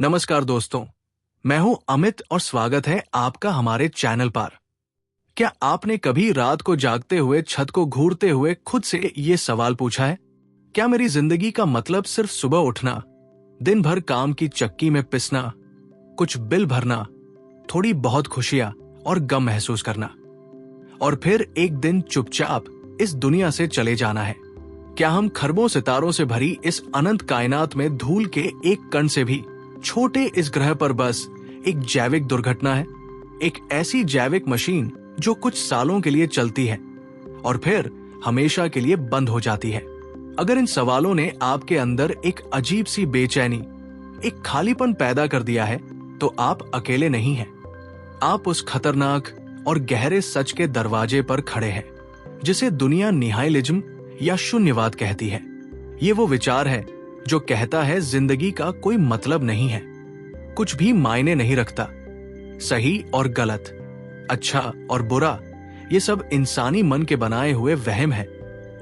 नमस्कार दोस्तों, मैं हूं अमित और स्वागत है आपका हमारे चैनल पर। क्या आपने कभी रात को जागते हुए छत को घूरते हुए खुद से ये सवाल पूछा है, क्या मेरी जिंदगी का मतलब सिर्फ सुबह उठना, दिन भर काम की चक्की में पिसना, कुछ बिल भरना, थोड़ी बहुत खुशियां और गम महसूस करना और फिर एक दिन चुपचाप इस दुनिया से चले जाना है? क्या हम खरबों सितारों से भरी इस अनंत कायनात में धूल के एक कण से भी छोटे इस ग्रह पर बस एक जैविक दुर्घटना है, एक ऐसी जैविक मशीन जो कुछ सालों के लिए चलती है और फिर हमेशा के लिए बंद हो जाती है? अगर इन सवालों ने आपके अंदर एक अजीब सी बेचैनी, एक खालीपन पैदा कर दिया है, तो आप अकेले नहीं हैं। आप उस खतरनाक और गहरे सच के दरवाजे पर खड़े हैं जिसे दुनिया निहाइलिज्म या शून्यवाद कहती है। ये वो विचार है जो कहता है जिंदगी का कोई मतलब नहीं है, कुछ भी मायने नहीं रखता, सही और गलत, अच्छा और बुरा, ये सब इंसानी मन के बनाए हुए वहम है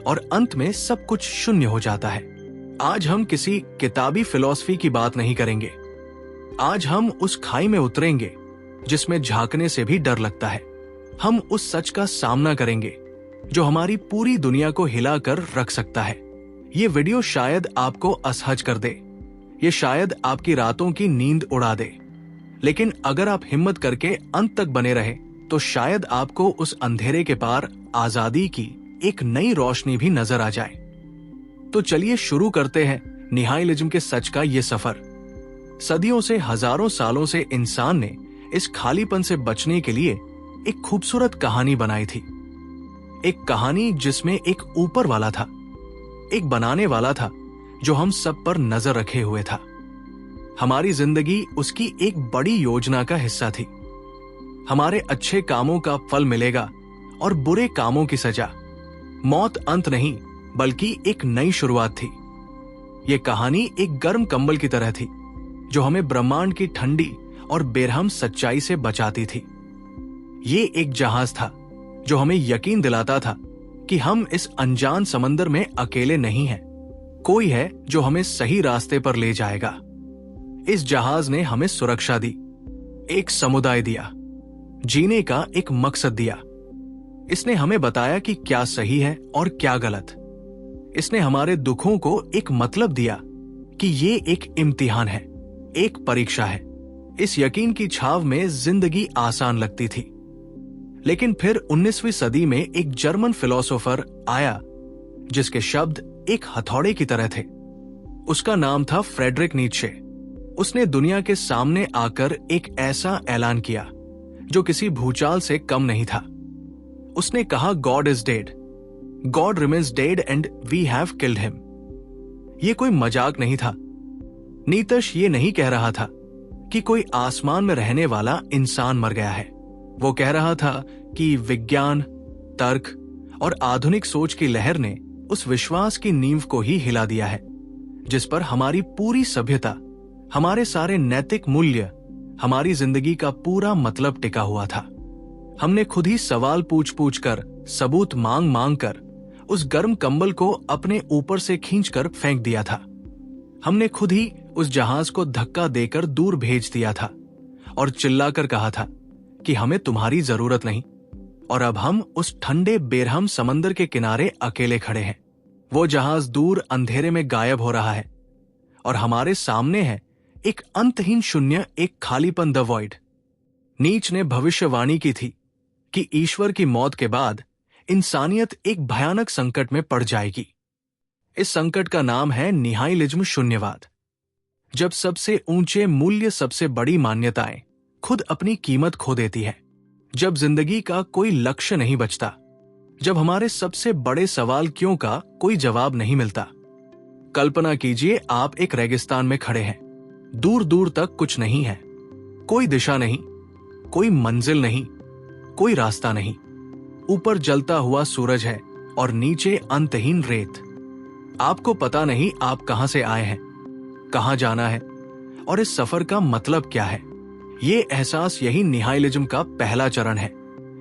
और अंत में सब कुछ शून्य हो जाता है। आज हम किसी किताबी फिलॉसफी की बात नहीं करेंगे। आज हम उस खाई में उतरेंगे जिसमें झांकने से भी डर लगता है। हम उस सच का सामना करेंगे जो हमारी पूरी दुनिया को हिलाकर रख सकता है। ये वीडियो शायद आपको असहज कर दे, ये शायद आपकी रातों की नींद उड़ा दे, लेकिन अगर आप हिम्मत करके अंत तक बने रहे तो शायद आपको उस अंधेरे के पार आजादी की एक नई रोशनी भी नजर आ जाए। तो चलिए शुरू करते हैं निहाइलिज्म के सच का ये सफर। सदियों से, हजारों सालों से इंसान ने इस खालीपन से बचने के लिए एक खूबसूरत कहानी बनाई थी। एक कहानी जिसमें एक ऊपर वाला था, एक बनाने वाला था जो हम सब पर नजर रखे हुए था। हमारी जिंदगी उसकी एक बड़ी योजना का हिस्सा थी। हमारे अच्छे कामों का फल मिलेगा और बुरे कामों की सजा। मौत अंत नहीं बल्कि एक नई शुरुआत थी। ये कहानी एक गर्म कंबल की तरह थी जो हमें ब्रह्मांड की ठंडी और बेरहम सच्चाई से बचाती थी। ये एक जहाज था जो हमें यकीन दिलाता था कि हम इस अनजान समंदर में अकेले नहीं हैं। कोई है जो हमें सही रास्ते पर ले जाएगा। इस जहाज ने हमें सुरक्षा दी, एक समुदाय दिया, जीने का एक मकसद दिया। इसने हमें बताया कि क्या सही है और क्या गलत। इसने हमारे दुखों को एक मतलब दिया कि ये एक इम्तिहान है, एक परीक्षा है। इस यकीन की छाव में जिंदगी आसान लगती थी। लेकिन फिर 19वीं सदी में एक जर्मन फिलोसोफर आया जिसके शब्द एक हथौड़े की तरह थे। उसका नाम था फ्रेडरिक नीत्शे। उसने दुनिया के सामने आकर एक ऐसा ऐलान किया जो किसी भूचाल से कम नहीं था। उसने कहा, God is dead, God remains dead and we have killed him. यह कोई मजाक नहीं था। नीत्शे ये नहीं कह रहा था कि कोई आसमान में रहने वाला इंसान मर गया है। वो कह रहा था कि विज्ञान, तर्क और आधुनिक सोच की लहर ने उस विश्वास की नींव को ही हिला दिया है जिस पर हमारी पूरी सभ्यता, हमारे सारे नैतिक मूल्य, हमारी जिंदगी का पूरा मतलब टिका हुआ था। हमने खुद ही सवाल पूछ पूछ कर, सबूत मांग मांग कर उस गर्म कंबल को अपने ऊपर से खींचकर फेंक दिया था। हमने खुद ही उस जहाज को धक्का देकर दूर भेज दिया था और चिल्लाकर कहा था कि हमें तुम्हारी जरूरत नहीं। और अब हम उस ठंडे बेरहम समंदर के किनारे अकेले खड़े हैं। वो जहाज दूर अंधेरे में गायब हो रहा है और हमारे सामने है एक अंतहीन शून्य, एक खालीपन, द वॉइड। नीच ने भविष्यवाणी की थी कि ईश्वर की मौत के बाद इंसानियत एक भयानक संकट में पड़ जाएगी। इस संकट का नाम है निहाइलिज्म, शून्यवाद। जब सबसे ऊंचे मूल्य, सबसे बड़ी मान्यताएं खुद अपनी कीमत खो देती है, जब जिंदगी का कोई लक्ष्य नहीं बचता, जब हमारे सबसे बड़े सवाल क्यों का कोई जवाब नहीं मिलता। कल्पना कीजिए आप एक रेगिस्तान में खड़े हैं। दूर दूर तक कुछ नहीं है, कोई दिशा नहीं, कोई मंजिल नहीं, कोई रास्ता नहीं। ऊपर जलता हुआ सूरज है और नीचे अंतहीन रेत। आपको पता नहीं आप कहां से आए हैं, कहां जाना है और इस सफर का मतलब क्या है। ये एहसास यही निहाइलिज्म का पहला चरण है।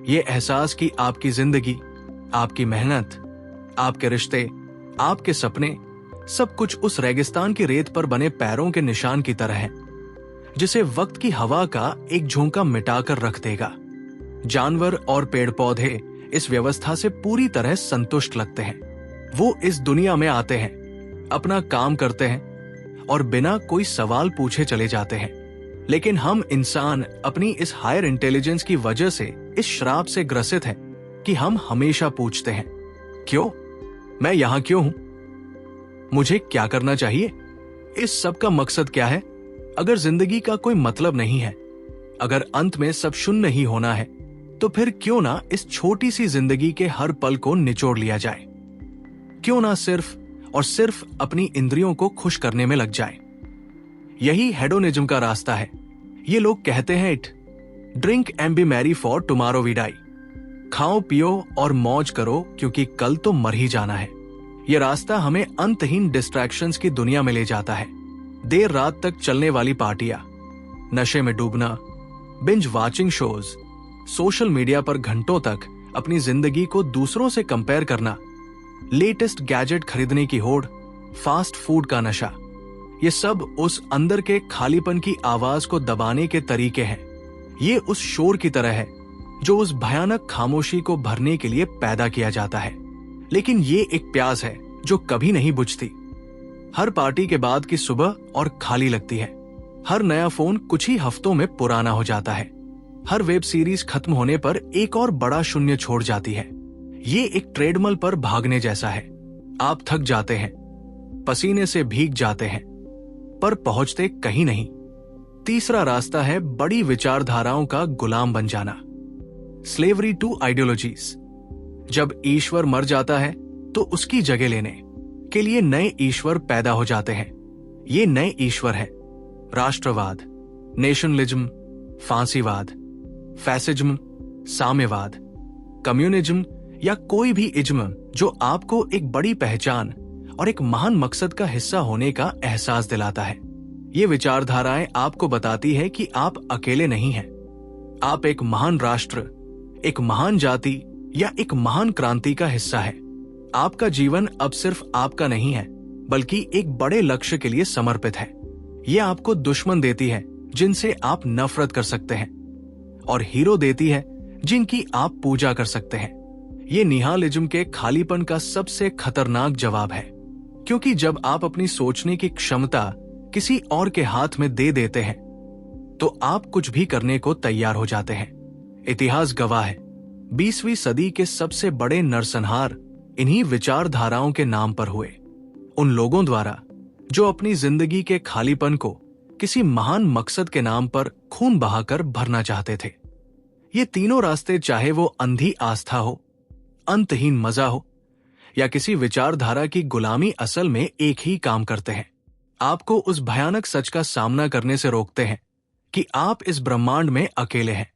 ये एहसास कि आपकी जिंदगी, आपकी मेहनत, आपके रिश्ते, आपके सपने, सब कुछ उस रेगिस्तान की रेत पर बने पैरों के निशान की तरह है। जिसे वक्त की हवा का एक झोंका मिटाकर रख देगा। जानवर और पेड़ पौधे इस व्यवस्था से पूरी तरह संतुष्ट लगते हैं। वो इस दुनिया में आते हैं, अपना काम करते हैं और बिना कोई सवाल पूछे चले जाते हैं। लेकिन हम इंसान अपनी इस हायर इंटेलिजेंस की वजह से इस श्राप से ग्रसित हैं कि हम हमेशा पूछते हैं, क्यों? मैं यहां क्यों हूं? मुझे क्या करना चाहिए? इस सब का मकसद क्या है? अगर जिंदगी का कोई मतलब नहीं है, अगर अंत में सब शून्य ही होना है, तो फिर क्यों ना इस छोटी सी जिंदगी के हर पल को निचोड़ लिया जाए? क्यों ना सिर्फ और सिर्फ अपनी इंद्रियों को खुश करने में लग जाए? यही हेडोनिज्म का रास्ता है। ये लोग कहते हैं, eat drink and be merry for tomorrow we die. खाओ पियो और मौज करो क्योंकि कल तो मर ही जाना है। ये रास्ता हमें अंतहीन डिस्ट्रैक्शंस की दुनिया में ले जाता है। देर रात तक चलने वाली पार्टियां, नशे में डूबना, binge watching shows, social media पर घंटों तक अपनी जिंदगी को दूसरों से कंपेयर करना, लेटेस्ट गैजेट खरीदने की होड़, फास्ट फूड का नशा, ये सब उस अंदर के खालीपन की आवाज को दबाने के तरीके हैं। ये उस शोर की तरह है जो उस भयानक खामोशी को भरने के लिए पैदा किया जाता है। लेकिन ये एक प्यास है जो कभी नहीं बुझती। हर पार्टी के बाद की सुबह और खाली लगती है। हर नया फोन कुछ ही हफ्तों में पुराना हो जाता है। हर वेब सीरीज खत्म होने पर एक और बड़ा शून्य छोड़ जाती है। ये एक ट्रेडमिल पर भागने जैसा है। आप थक जाते हैं, पसीने से भीग जाते हैं, पर पहुंचते कहीं नहीं। तीसरा रास्ता है बड़ी विचारधाराओं का गुलाम बन जाना, स्लेवरी टू आइडियोलॉजीज। जब ईश्वर मर जाता है तो उसकी जगह लेने के लिए नए ईश्वर पैदा हो जाते हैं। ये नए ईश्वर है राष्ट्रवाद, नेशनलिज्म, फांसीवाद, फैसिज्म, साम्यवाद, कम्युनिज्म या कोई भी इज्म जो आपको एक बड़ी पहचान और एक महान मकसद का हिस्सा होने का एहसास दिलाता है। ये विचारधाराएं आपको बताती है कि आप अकेले नहीं हैं। आप एक महान राष्ट्र, एक महान जाति या एक महान क्रांति का हिस्सा है। आपका जीवन अब सिर्फ आपका नहीं है, बल्कि एक बड़े लक्ष्य के लिए समर्पित है। ये आपको दुश्मन देती है जिनसे आप नफरत कर सकते हैं, और हीरो देती है जिनकी आप पूजा कर सकते हैं। ये निहालिज्म के खालीपन का सबसे खतरनाक जवाब है, क्योंकि जब आप अपनी सोचने की क्षमता किसी और के हाथ में दे देते हैं तो आप कुछ भी करने को तैयार हो जाते हैं। इतिहास गवाह है, 20वीं सदी के सबसे बड़े नरसंहार इन्हीं विचारधाराओं के नाम पर हुए। उन लोगों द्वारा जो अपनी जिंदगी के खालीपन को किसी महान मकसद के नाम पर खून बहाकर भरना चाहते थे। ये तीनों रास्ते, चाहे वो अंधी आस्था हो, अंतहीन मजा हो या किसी विचारधारा की गुलामी, असल में एक ही काम करते हैं। आपको उस भयानक सच का सामना करने से रोकते हैं कि आप इस ब्रह्मांड में अकेले हैं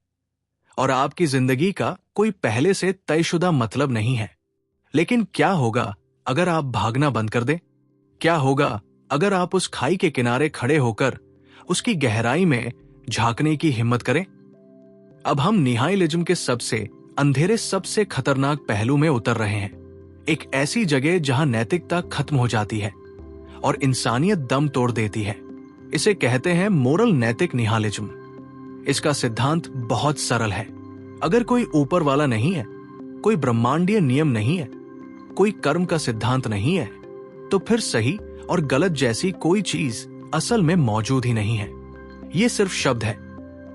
और आपकी जिंदगी का कोई पहले से तयशुदा मतलब नहीं है। लेकिन क्या होगा अगर आप भागना बंद कर दें? क्या होगा अगर आप उस खाई के किनारे खड़े होकर उसकी गहराई में झांकने की हिम्मत करें? अब हम निहाइलिज्म के सबसे अंधेरे, सबसे खतरनाक पहलू में उतर रहे हैं। एक ऐसी जगह जहां नैतिकता खत्म हो जाती है और इंसानियत दम तोड़ देती है। इसे कहते हैं मोरल नैतिक निहालिज्म। इसका सिद्धांत बहुत सरल है। अगर कोई ऊपर वाला नहीं है, कोई ब्रह्मांडीय नियम नहीं है, कोई कर्म का सिद्धांत नहीं है, तो फिर सही और गलत जैसी कोई चीज असल में मौजूद ही नहीं है। ये सिर्फ शब्द है,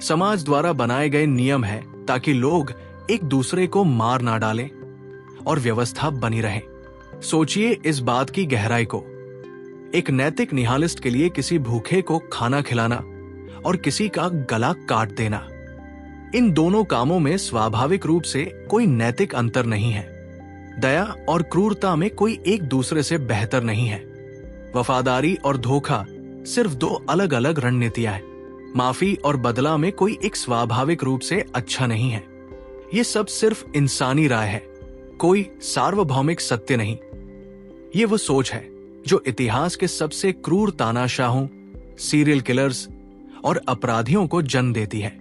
समाज द्वारा बनाए गए नियम है ताकि लोग एक दूसरे को मार ना डालें और व्यवस्था बनी रहे। सोचिए इस बात की गहराई को। एक नैतिक निहालिस्ट के लिए किसी भूखे को खाना खिलाना और किसी का गला काट देना, इन दोनों कामों में स्वाभाविक रूप से कोई नैतिक अंतर नहीं है। दया और क्रूरता में कोई एक दूसरे से बेहतर नहीं है। वफादारी और धोखा सिर्फ दो अलग अलग रणनीतियां हैं। माफी और बदला में कोई एक स्वाभाविक रूप से अच्छा नहीं है। ये सब सिर्फ इंसानी राय है, कोई सार्वभौमिक सत्य नहीं। ये वो सोच है जो इतिहास के सबसे क्रूर तानाशाहों, सीरियल किलर्स और अपराधियों को जन्म देती है।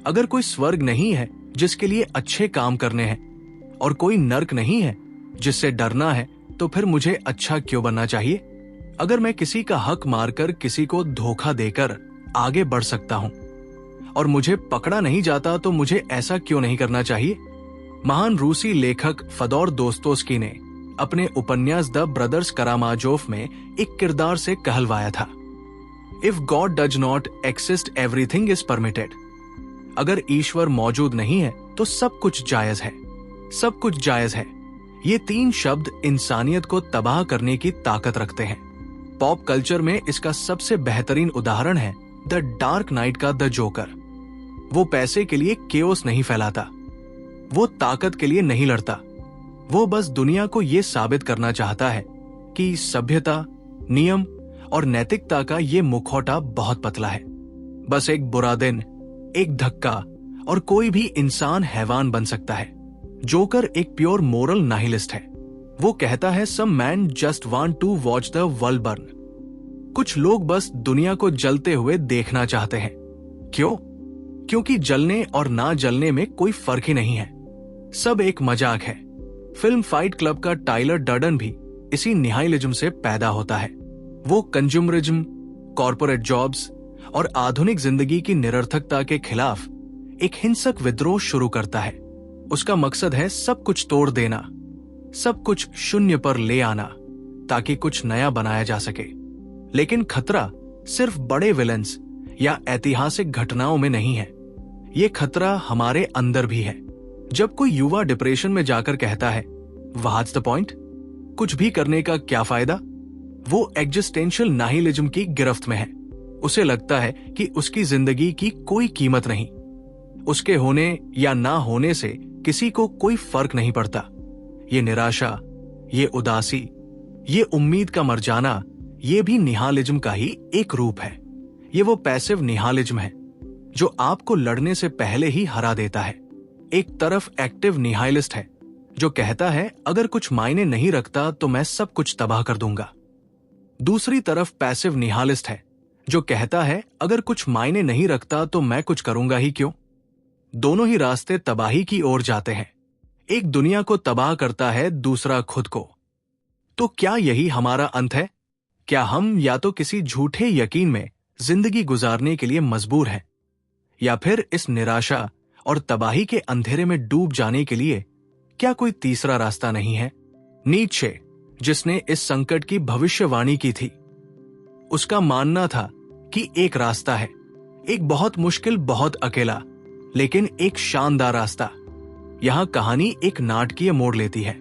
अगर कोई स्वर्ग नहीं है जिसके लिए अच्छे काम करने हैं और कोई नर्क नहीं है जिससे डरना है, तो फिर मुझे अच्छा क्यों बनना चाहिए? अगर मैं किसी का हक मारकर, किसी को धोखा देकर आगे बढ़ सकता हूं और मुझे पकड़ा नहीं जाता तो मुझे ऐसा क्यों नहीं करना चाहिए। महान रूसी लेखक फदोर दोस्तोस्की ने अपने उपन्यास द ब्रदर्स करामाजोफ में एक किरदार से कहलवाया था, if God does not exist everything is permitted. अगर ईश्वर मौजूद नहीं है तो सब कुछ जायज है, सब कुछ जायज है। ये 3 शब्द इंसानियत को तबाह करने की ताकत रखते हैं। पॉप कल्चर में इसका सबसे बेहतरीन उदाहरण है द डार्क नाइट का द जोकर। वो पैसे के लिए केओस नहीं फैलाता, वो ताकत के लिए नहीं लड़ता, वो बस दुनिया को ये साबित करना चाहता है कि सभ्यता, नियम और नैतिकता का ये मुखौटा बहुत पतला है। बस एक बुरा दिन, एक धक्का और कोई भी इंसान हैवान बन सकता है। जोकर एक प्योर मोरल नाहिलिस्ट है। वो कहता है some man just want to watch the world burn. कुछ लोग बस दुनिया को जलते हुए देखना चाहते हैं। क्यों? क्योंकि जलने और ना जलने में कोई फर्क ही नहीं है, सब एक मजाक है। फिल्म फाइट क्लब का टाइलर डर्डन भी इसी निहाइलिज्म से पैदा होता है। वो कंज्यूमरिज्म, कॉर्पोरेट जॉब्स और आधुनिक जिंदगी की निरर्थकता के खिलाफ एक हिंसक विद्रोह शुरू करता है। उसका मकसद है सब कुछ तोड़ देना, सब कुछ शून्य पर ले आना ताकि कुछ नया बनाया जा सके। लेकिन खतरा सिर्फ बड़े विलन्स या ऐतिहासिक घटनाओं में नहीं है, ये खतरा हमारे अंदर भी है। जब कोई युवा डिप्रेशन में जाकर कहता है व्हाट्स द पॉइंट, कुछ भी करने का क्या फायदा, वो एग्जिस्टेंशियल नाहिलिज्म की गिरफ्त में है। उसे लगता है कि उसकी जिंदगी की कोई कीमत नहीं, उसके होने या ना होने से किसी को कोई फर्क नहीं पड़ता। ये निराशा, ये उदासी, ये उम्मीद का मर जाना, ये भी निहालिज्म का ही एक रूप है। ये वो पैसिव निहालिज्म है जो आपको लड़ने से पहले ही हरा देता है। एक तरफ एक्टिव निहाइलिस्ट है जो कहता है अगर कुछ मायने नहीं रखता तो मैं सब कुछ तबाह कर दूंगा। दूसरी तरफ पैसिव निहालिस्ट है जो कहता है अगर कुछ मायने नहीं रखता तो मैं कुछ करूंगा ही क्यों। दोनों ही रास्ते तबाही की ओर जाते हैं। एक दुनिया को तबाह करता है, दूसरा खुद को। तो क्या यही हमारा अंत है? क्या हम या तो किसी झूठे यकीन में जिंदगी गुजारने के लिए मजबूर हैं, या फिर इस निराशा और तबाही के अंधेरे में डूब जाने के लिए क्या कोई तीसरा रास्ता नहीं है? नीत्शे, जिसने इस संकट की भविष्यवाणी की थी, उसका मानना था कि एक रास्ता है, एक बहुत मुश्किल, बहुत अकेला, लेकिन एक शानदार रास्ता। यहां कहानी एक नाटकीय मोड़ लेती है,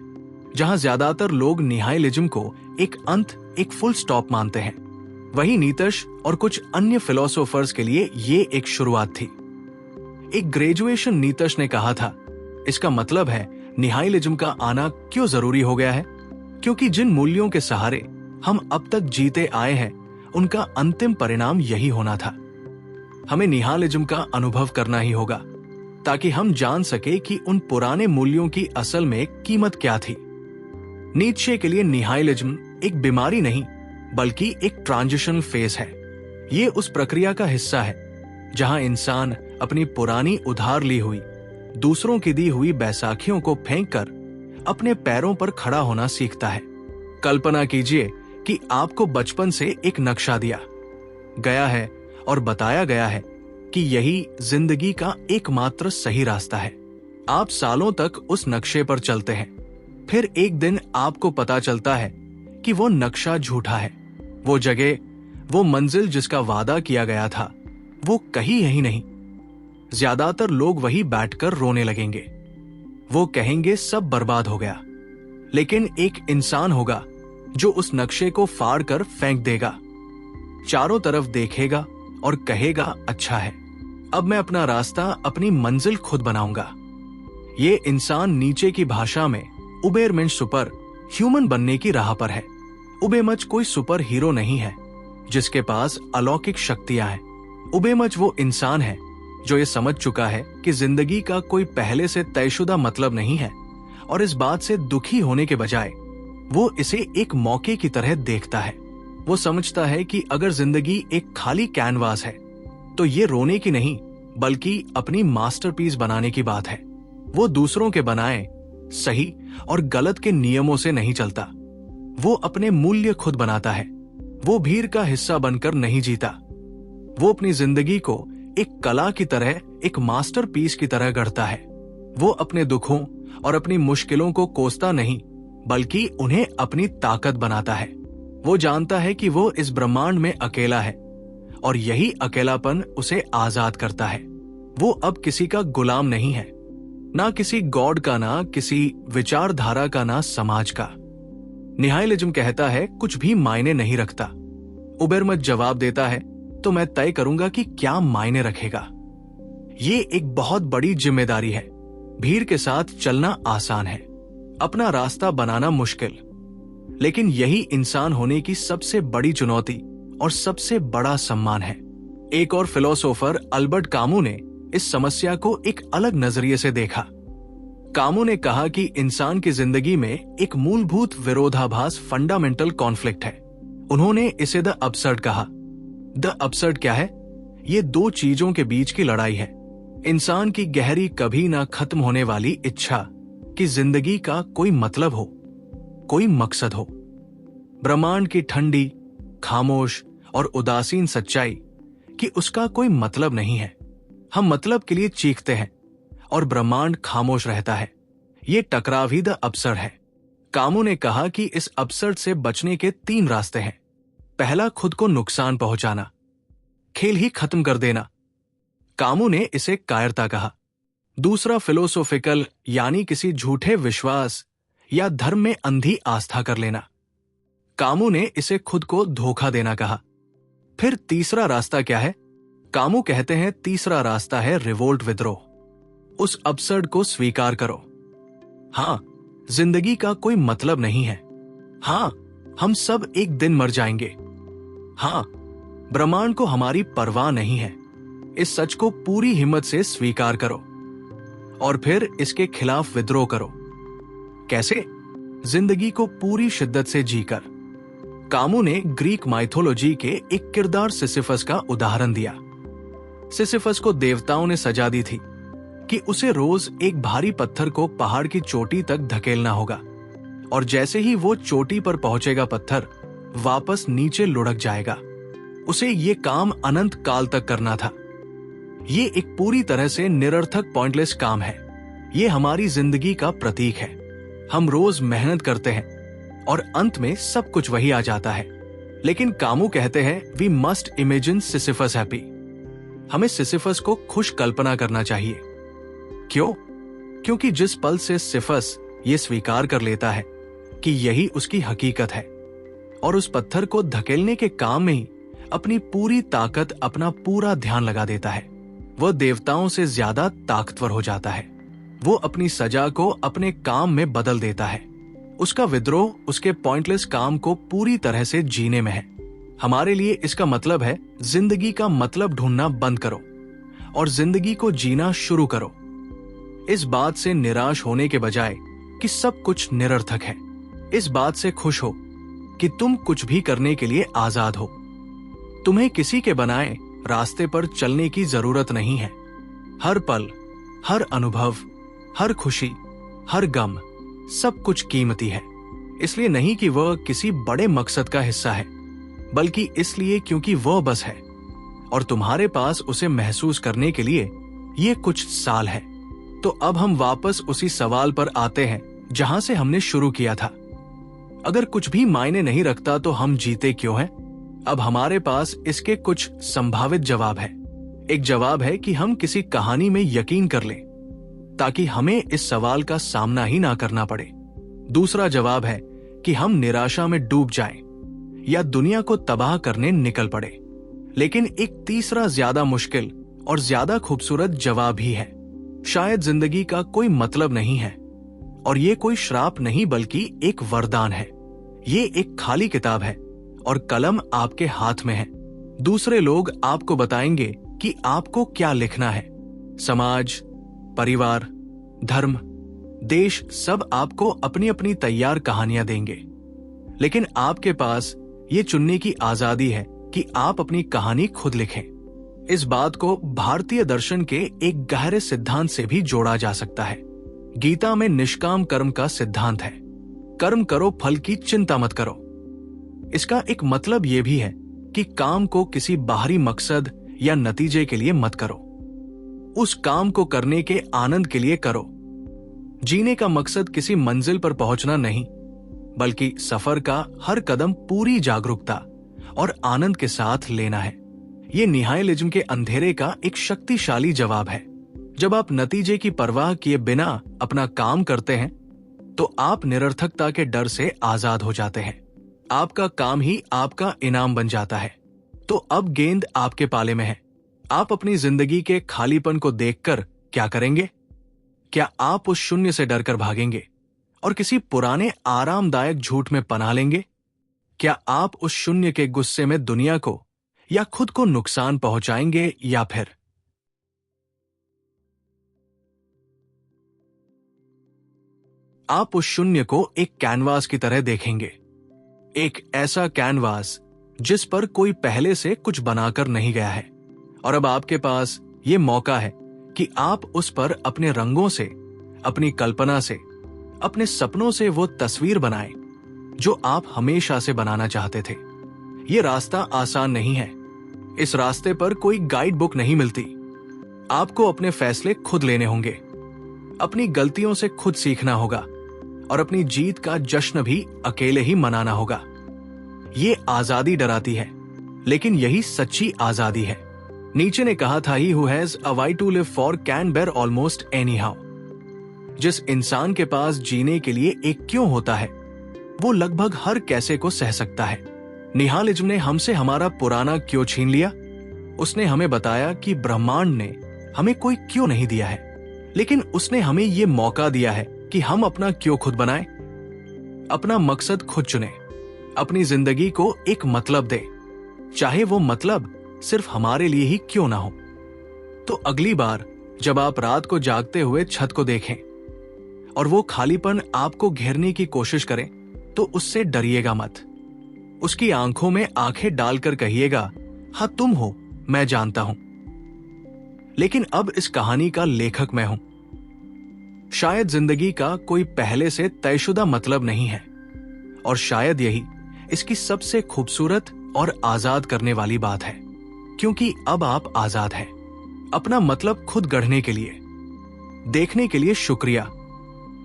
जहां ज्यादातर लोग निहाइलिज्म को एक अंत, एक फुल स्टॉप मानते हैं। वहीं नीतश और कुछ अन्य फिलोसोफर्स के लिए ये एक शुरुआत थी। एक ग्रेजुएशन नीतश ने कहा था, इसका मतलब है निहाइलिज्म का आना क्यों जरूरी हो गया है? क्योंकि जिन मूल्यों के सहारे हम अब तक जीते आए हैं, उनका अंतिम परिणाम यही होना था। हमें निहालिज्म का अनुभव करना ही होगा ताकि हम जान सके कि उन पुराने मूल्यों की असल में कीमत क्या थी। नीत्शे के लिए निहाइलिज्म एक बीमारी नहीं बल्कि एक ट्रांजिशनल फेज है। ये उस प्रक्रिया का हिस्सा है जहां इंसान अपनी पुरानी उधार ली हुई, दूसरों की दी हुई बैसाखियों को फेंककर अपने पैरों पर खड़ा होना सीखता है। कल्पना कीजिए कि आपको बचपन से एक नक्शा दिया गया है और बताया गया है कि यही जिंदगी का एकमात्र सही रास्ता है। आप सालों तक उस नक्शे पर चलते हैं, फिर एक दिन आपको पता चलता है कि वो नक्शा झूठा है। वो जगह, वो मंजिल जिसका वादा किया गया था, वो कहीं यही नहीं। ज्यादातर लोग वही बैठकर रोने लगेंगे। वो कहेंगे सब बर्बाद हो गया। लेकिन एक इंसान होगा जो उस नक्शे को फाड़ कर फेंक देगा, चारों तरफ देखेगा और कहेगा अच्छा है, अब मैं अपना रास्ता, अपनी मंजिल खुद बनाऊंगा। ये इंसान नीचे की भाषा में उबेरमेंश सुपर ह्यूमन बनने की राह पर है। उबेमच कोई सुपर हीरो नहीं है जिसके पास अलौकिक शक्तियां हैं। उबेमच वो इंसान है जो ये समझ चुका है कि जिंदगी का कोई पहले से तयशुदा मतलब नहीं है, और इस बात से दुखी होने के बजाय वो इसे एक मौके की तरह देखता है। वो समझता है कि अगर जिंदगी एक खाली कैनवास है तो ये रोने की नहीं बल्कि अपनी मास्टरपीस बनाने की बात है। वो दूसरों के बनाए सही और गलत के नियमों से नहीं चलता, वो अपने मूल्य खुद बनाता है। वो भीड़ का हिस्सा बनकर नहीं जीता, वो अपनी जिंदगी को एक कला की तरह, एक मास्टरपीस की तरह गढ़ता है। वो अपने दुखों और अपनी मुश्किलों को कोसता नहीं, बल्कि उन्हें अपनी ताकत बनाता है। वो जानता है कि वो इस ब्रह्मांड में अकेला है और यही अकेलापन उसे आजाद करता है। वो अब किसी का गुलाम नहीं है, ना किसी गॉड का, ना किसी विचारधारा का, ना समाज का। निहाइलिज्म कहता है कुछ भी मायने नहीं रखता। उबेरमत जवाब देता है तो मैं तय करूंगा कि क्या मायने रखेगा। ये एक बहुत बड़ी जिम्मेदारी है। भीड़ के साथ चलना आसान है, अपना रास्ता बनाना मुश्किल। लेकिन यही इंसान होने की सबसे बड़ी चुनौती और सबसे बड़ा सम्मान है। एक और फिलोसोफर अल्बर्ट कामू ने इस समस्या को एक अलग नजरिए से देखा। कामू ने कहा कि इंसान की जिंदगी में एक मूलभूत विरोधाभास, फंडामेंटल कॉन्फ्लिक्ट है। उन्होंने इसे द अबसर्ड कहा। द अबसर्ड क्या है? ये दो चीजों के बीच की लड़ाई है। इंसान की गहरी, कभी ना खत्म होने वाली इच्छा कि जिंदगी का कोई मतलब हो, कोई मकसद हो। ब्रह्मांड की ठंडी, खामोश और उदासीन सच्चाई कि उसका कोई मतलब नहीं है। हम मतलब के लिए चीखते हैं और ब्रह्मांड खामोश रहता है। ये टकराव ही द अबसर्ड है। कामू ने कहा कि इस अबसर्ड से बचने के 3 रास्ते हैं। पहला, खुद को नुकसान पहुंचाना, खेल ही खत्म कर देना। कामू ने इसे कायरता कहा। दूसरा, फिलोसोफिकल, यानी किसी झूठे विश्वास या धर्म में अंधी आस्था कर लेना। कामू ने इसे खुद को धोखा देना कहा। फिर तीसरा रास्ता क्या है? कामू कहते हैं तीसरा रास्ता है रिवोल्ट, विद्रोह। उस अबसर्ड को स्वीकार करो। हां, जिंदगी का कोई मतलब नहीं है। हां, हम सब एक दिन मर जाएंगे। हां, ब्रह्मांड को हमारी परवाह नहीं है। इस सच को पूरी हिम्मत से स्वीकार करो और फिर इसके खिलाफ विद्रोह करो। कैसे? जिंदगी को पूरी शिद्दत से जीकर। कामू ने ग्रीक माइथोलॉजी के एक किरदार सिसिफस का उदाहरण दिया। सिसिफस को देवताओं ने सजा दी थी कि उसे रोज एक भारी पत्थर को पहाड़ की चोटी तक धकेलना होगा और जैसे ही वो चोटी पर पहुंचेगा, पत्थर वापस नीचे लुढ़क जाएगा। उसे ये काम अनंत काल तक करना था। ये एक पूरी तरह से निरर्थक, पॉइंटलेस काम है। ये हमारी जिंदगी का प्रतीक है। हम रोज मेहनत करते हैं और अंत में सब कुछ वही आ जाता है। लेकिन कामू कहते हैं we must imagine Sisyphus happy. हमें सिसिफस को खुश कल्पना करना चाहिए। क्यों? क्योंकि जिस पल से सिसिफस ये स्वीकार कर लेता है कि यही उसकी हकीकत है और उस पत्थर को धकेलने के काम में ही अपनी पूरी ताकत, अपना पूरा ध्यान लगा देता है, वह देवताओं से ज्यादा ताकतवर हो जाता है। वो अपनी सजा को अपने काम में बदल देता है। उसका विद्रोह उसके पॉइंटलेस काम को पूरी तरह से जीने में है। हमारे लिए इसका मतलब है जिंदगी का मतलब ढूंढना बंद करो और जिंदगी को जीना शुरू करो। इस बात से निराश होने के बजाय कि सब कुछ निरर्थक है, इस बात से खुश हो कि तुम कुछ भी करने के लिए आजाद हो। तुम्हें किसी के बनाए रास्ते पर चलने की जरूरत नहीं है। हर पल, हर अनुभव, हर खुशी, हर गम, सब कुछ कीमती है। इसलिए नहीं कि वह किसी बड़े मकसद का हिस्सा है, बल्कि इसलिए क्योंकि वह बस है और तुम्हारे पास उसे महसूस करने के लिए ये कुछ साल है। तो अब हम वापस उसी सवाल पर आते हैं जहां से हमने शुरू किया था। अगर कुछ भी मायने नहीं रखता तो हम जीते क्यों हैं? अब हमारे पास इसके कुछ संभावित जवाब है। एक जवाब है कि हम किसी कहानी में यकीन कर लें ताकि हमें इस सवाल का सामना ही ना करना पड़े। दूसरा जवाब है कि हम निराशा में डूब जाएं या दुनिया को तबाह करने निकल पड़े। लेकिन एक तीसरा, ज्यादा मुश्किल और ज्यादा खूबसूरत जवाब ही है। शायद जिंदगी का कोई मतलब नहीं है और ये कोई श्राप नहीं बल्कि एक वरदान है। ये एक खाली किताब है और कलम आपके हाथ में है। दूसरे लोग आपको बताएंगे कि आपको क्या लिखना है। समाज, परिवार, धर्म, देश सब आपको अपनी अपनी तैयार कहानियां देंगे। लेकिन आपके पास ये चुनने की आजादी है कि आप अपनी कहानी खुद लिखें। इस बात को भारतीय दर्शन के एक गहरे सिद्धांत से भी जोड़ा जा सकता है। गीता में निष्काम कर्म का सिद्धांत है। कर्म करो, फल की चिंता मत करो। इसका एक मतलब यह भी है कि काम को किसी बाहरी मकसद या नतीजे के लिए मत करो। उस काम को करने के आनंद के लिए करो। जीने का मकसद किसी मंजिल पर पहुंचना नहीं, बल्कि सफर का हर कदम पूरी जागरूकता और आनंद के साथ लेना है। ये निहाइलिज्म के अंधेरे का एक शक्तिशाली जवाब है। जब आप नतीजे की परवाह किए बिना अपना काम करते हैं, तो आप निरर्थकता के डर से आजाद हो जाते हैं। आपका काम ही आपका इनाम बन जाता है। तो अब गेंद आपके पाले में है। आप अपनी जिंदगी के खालीपन को देखकर क्या करेंगे? क्या आप उस शून्य से डरकर भागेंगे और किसी पुराने आरामदायक झूठ में पनाह लेंगे? क्या आप उस शून्य के गुस्से में दुनिया को या खुद को नुकसान पहुंचाएंगे, या फिर आप उस शून्य को एक कैनवास की तरह देखेंगे, एक ऐसा कैनवास जिस पर कोई पहले से कुछ बनाकर नहीं गया है, और अब आपके पास ये मौका है कि आप उस पर अपने रंगों से, अपनी कल्पना से, अपने सपनों से वो तस्वीर बनाएं जो आप हमेशा से बनाना चाहते थे। ये रास्ता आसान नहीं है। इस रास्ते पर कोई गाइड बुक नहीं मिलती। आपको अपने फैसले खुद लेने होंगे, अपनी गलतियों से खुद सीखना होगा और अपनी जीत का जश्न भी अकेले ही मनाना होगा। ये आजादी डराती है, लेकिन यही सच्ची आजादी है। नीचे ने कहा था, he who has a why to live for can bear almost any how. जिस इंसान के पास जीने के लिए एक क्यों होता है, वो लगभग हर कैसे को सह सकता है। निहालिज्म ने हमसे हमारा पुराना क्यों छीन लिया। उसने हमें बताया कि ब्रह्मांड ने हमें कोई क्यों नहीं दिया है, लेकिन उसने हमें ये मौका दिया है कि हम अपना क्यों खुद बनाएं, अपना मकसद खुद चुने, अपनी जिंदगी को एक मतलब दे, चाहे वो मतलब सिर्फ हमारे लिए ही क्यों ना हो। तो अगली बार जब आप रात को जागते हुए छत को देखें और वो खालीपन आपको घेरने की कोशिश करें, तो उससे डरिएगा मत। उसकी आंखों में आंखें डालकर कहिएगा, हाँ तुम हो, मैं जानता हूं, लेकिन अब इस कहानी का लेखक मैं हूं। शायद जिंदगी का कोई पहले से तयशुदा मतलब नहीं है, और शायद यही इसकी सबसे खूबसूरत और आजाद करने वाली बात है, क्योंकि अब आप आजाद हैं अपना मतलब खुद गढ़ने के लिए। देखने के लिए शुक्रिया।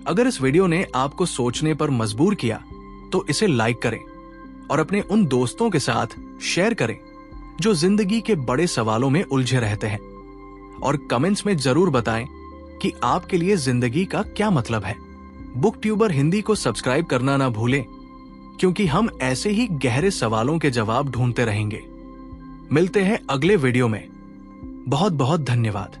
अगर इस वीडियो ने आपको सोचने पर मजबूर किया, तो इसे लाइक करें और अपने उन दोस्तों के साथ शेयर करें जो जिंदगी के बड़े सवालों में उलझे रहते हैं, और कमेंट्स में जरूर बताएं कि आपके लिए जिंदगी का क्या मतलब है। बुक ट्यूबर हिंदी को सब्सक्राइब करना ना भूलें, क्योंकि हम ऐसे ही गहरे सवालों के जवाब ढूंढते रहेंगे। मिलते हैं अगले वीडियो में। बहुत बहुत धन्यवाद।